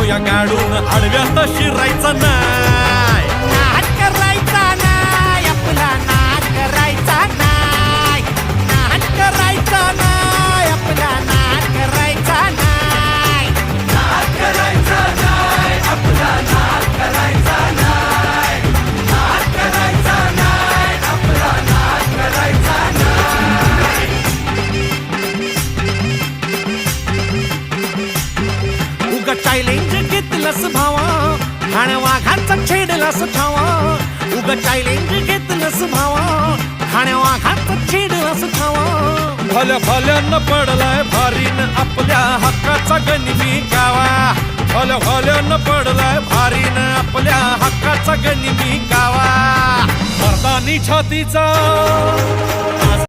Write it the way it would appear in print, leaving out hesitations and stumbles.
घेऊया गाडून आडव्यात शिरायचा नाही. नाद करायचा नाही आपला, नाद करायचा नाही, नाद करायचा नाही आपला, नाद करायचा नाही, नाद करायचा नाही आपला, नाद करायचा नाही, नाद करायचा नाही आपला, नाद करायचा नाही. उगा चॅलेंज घेतलंस भावा, ठाण्या वाघाचा छेडलास ठावा. उगा चॅलेंज घेतलंस भावा, ठाण्या वाघाचा छेडलास ठावा. भल्या भल्यानं पडलाय भारीन आपल्या हक्काचा गनिमी गावा. भल्या भल्यानं पडलाय भारीन आपल्या हक्काचा गनिमी गावा. मर्दानी छातीचा